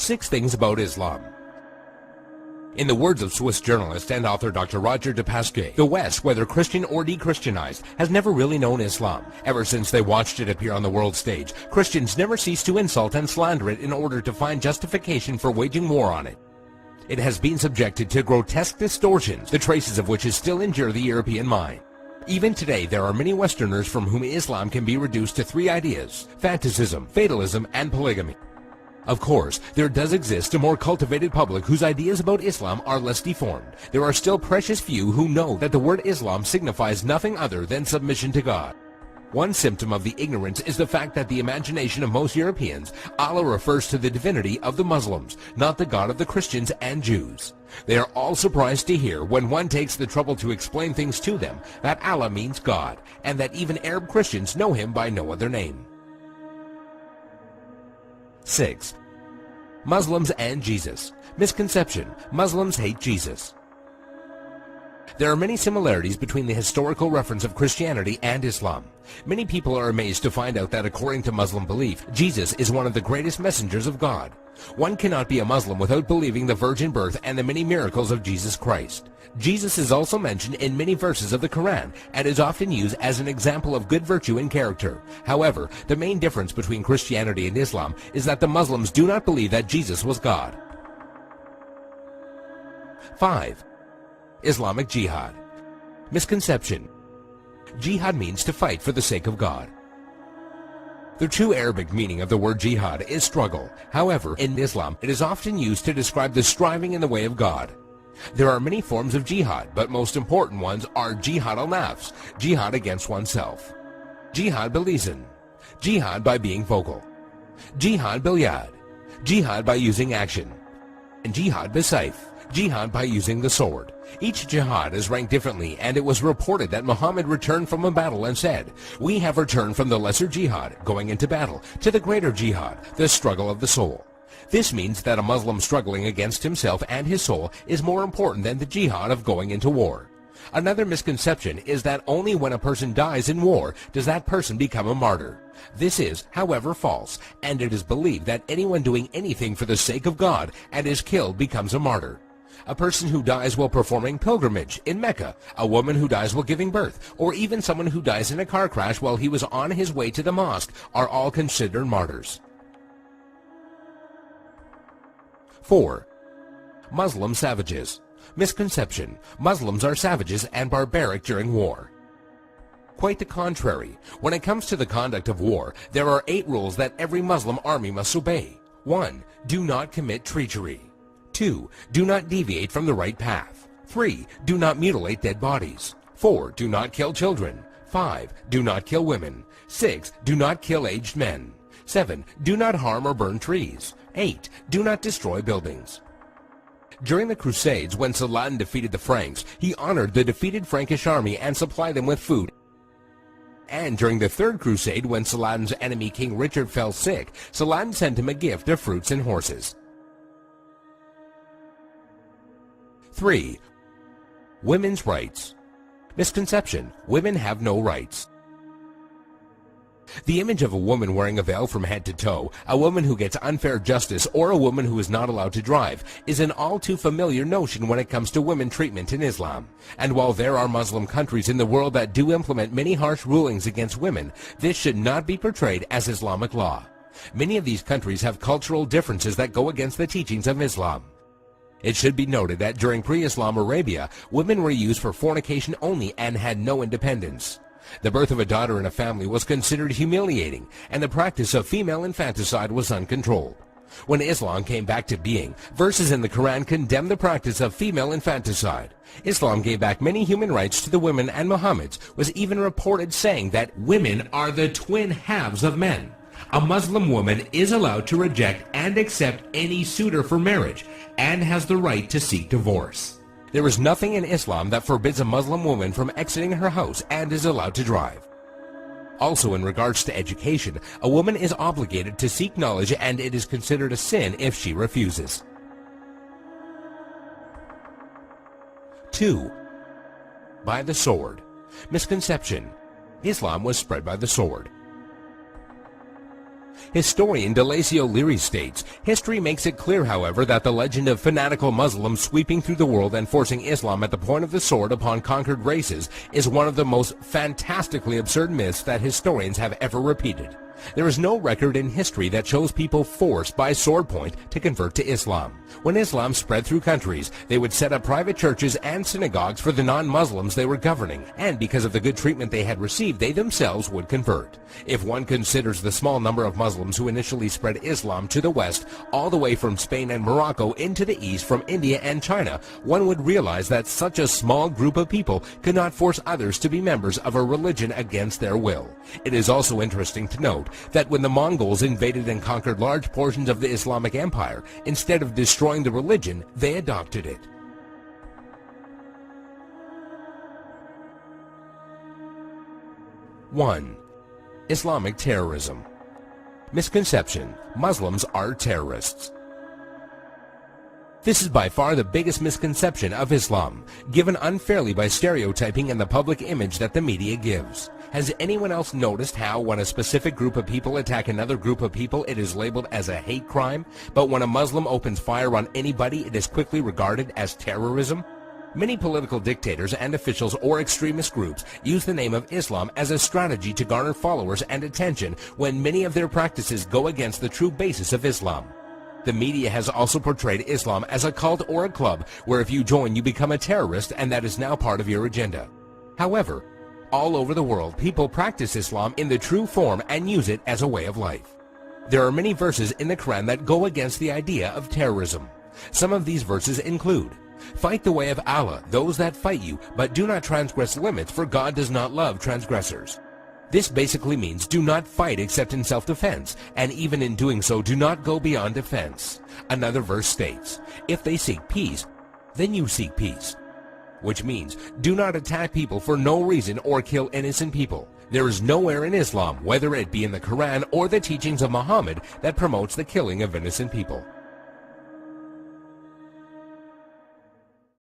6 Things About Islam. In the words of Swiss journalist and author Dr. Roger de Pasquet, the West, whether Christian or de-Christianized, has never really known Islam. Ever since they watched it appear on the world stage, Christians never ceased to insult and slander it in order to find justification for waging war on it. It has been subjected to grotesque distortions, the traces of which still injure the European mind. Even today, there are many Westerners from whom Islam can be reduced to 3 ideas: fanaticism, fatalism, and polygamy. Of course, there does exist a more cultivated public whose ideas about Islam are less deformed. There are still precious few who know that the word Islam signifies nothing other than submission to God. One symptom of the ignorance is the fact that the imagination of most Europeans, Allah refers to the divinity of the Muslims, not the God of the Christians and Jews. They are all surprised to hear, when one takes the trouble to explain things to them, that Allah means God, and that even Arab Christians know him by no other name. 6. Muslims and Jesus. Misconception: Muslims hate Jesus. There are many similarities between the historical reference of Christianity and Islam. Many people are amazed to find out that according to Muslim belief, Jesus is one of the greatest messengers of God. One cannot be a Muslim without believing the virgin birth and the many miracles of Jesus Christ. Jesus is also mentioned in many verses of the Quran and is often used as an example of good virtue and character. However, the main difference between Christianity and Islam is that the Muslims do not believe that Jesus was God. 5. Islamic Jihad. Misconception: Jihad means to fight for the sake of God. The true Arabic meaning of the word jihad is struggle. However, in Islam, it is often used to describe the striving in the way of God. There are many forms of jihad, but most important ones are jihad al-nafs, jihad against oneself, jihad bil-lisan, jihad by being vocal, jihad bil-yad, jihad by using action, and jihad bis-sayf, jihad by using the sword. Each jihad is ranked differently, and it was reported that Muhammad returned from a battle and said, "We have returned from the lesser jihad, going into battle, to the greater jihad, the struggle of the soul." This means that a Muslim struggling against himself and his soul is more important than the jihad of going into war. Another misconception is that only when a person dies in war does that person become a martyr. This is, however, false, and it is believed that anyone doing anything for the sake of God and is killed becomes a martyr. A person who dies while performing pilgrimage in Mecca, a woman who dies while giving birth, or even someone who dies in a car crash while he was on his way to the mosque are all considered martyrs. 4. Muslim savages. Misconception: Muslims are savages and barbaric during war. Quite the contrary. When it comes to the conduct of war, there are 8 rules that every Muslim army must obey. 1. Do not commit treachery. 2. Do not deviate from the right path. 3. Do not mutilate dead bodies. 4. Do not kill children. 5. Do not kill women. 6. Do not kill aged men. 7. Do not harm or burn trees. 8. Do not destroy buildings. During the Crusades, when Saladin defeated the Franks, he honored the defeated Frankish army and supplied them with food. And during the Third Crusade, when Saladin's enemy King Richard fell sick, Saladin sent him a gift of fruits and horses. 3. Women's rights. Misconception: Women have no rights. The image of a woman wearing a veil from head to toe, a woman who gets unfair justice, or a woman who is not allowed to drive is an all too familiar notion when it comes to women treatment in Islam. And while there are Muslim countries in the world that do implement many harsh rulings against women, this should not be portrayed as Islamic law. Many of these countries have cultural differences that go against the teachings of Islam. It should be noted that during pre-Islam Arabia, women were used for fornication only and had no independence. The birth of a daughter in a family was considered humiliating, and the practice of female infanticide was uncontrolled. When Islam came back to being, verses in the Quran condemned the practice of female infanticide. Islam gave back many human rights to the women, and Muhammad was even reported saying that women are the twin halves of men. A Muslim woman is allowed to reject and accept any suitor for marriage and has the right to seek divorce. There is nothing in Islam that forbids a Muslim woman from exiting her house and is allowed to drive. Also, in regards to education, a woman is obligated to seek knowledge, and it is considered a sin if she refuses. 2. By the sword. Misconception: Islam was spread by the sword. Historian Delasio Leary states, history makes it clear, however, that the legend of fanatical Muslims sweeping through the world and forcing Islam at the point of the sword upon conquered races is one of the most fantastically absurd myths that historians have ever repeated. There is no record in history that shows people forced by sword point to convert to Islam. When Islam spread through countries, they would set up private churches and synagogues for the non-Muslims they were governing, and because of the good treatment they had received, they themselves would convert. If one considers the small number of Muslims who initially spread Islam to the west, all the way from Spain and Morocco into the east from India and China, one would realize that such a small group of people could not force others to be members of a religion against their will. It is also interesting to note that when the Mongols invaded and conquered large portions of the Islamic Empire, instead of destroying the religion, they adopted it. One, Islamic terrorism. Misconception: Muslims are terrorists. This is by far the biggest misconception of Islam, given unfairly by stereotyping and the public image that the media gives. Has anyone else noticed how when a specific group of people attack another group of people, it is labeled as a hate crime, but when a Muslim opens fire on anybody, it is quickly regarded as terrorism? Many political dictators and officials or extremist groups use the name of Islam as a strategy to garner followers and attention when many of their practices go against the true basis of Islam. The media has also portrayed Islam as a cult or a club where if you join you become a terrorist, and that is now part of your agenda. However, all over the world, people practice Islam in the true form and use it as a way of life. There are many verses in the Quran that go against the idea of terrorism. Some of these verses include, "Fight the way of Allah, those that fight you, but do not transgress limits, for God does not love transgressors." This basically means do not fight except in self-defense, and even in doing so, do not go beyond defense. Another verse states, "If they seek peace, then you seek peace," which means do not attack people for no reason or kill innocent people. There is nowhere in Islam, whether it be in the Quran or the teachings of Muhammad, that promotes the killing of innocent people.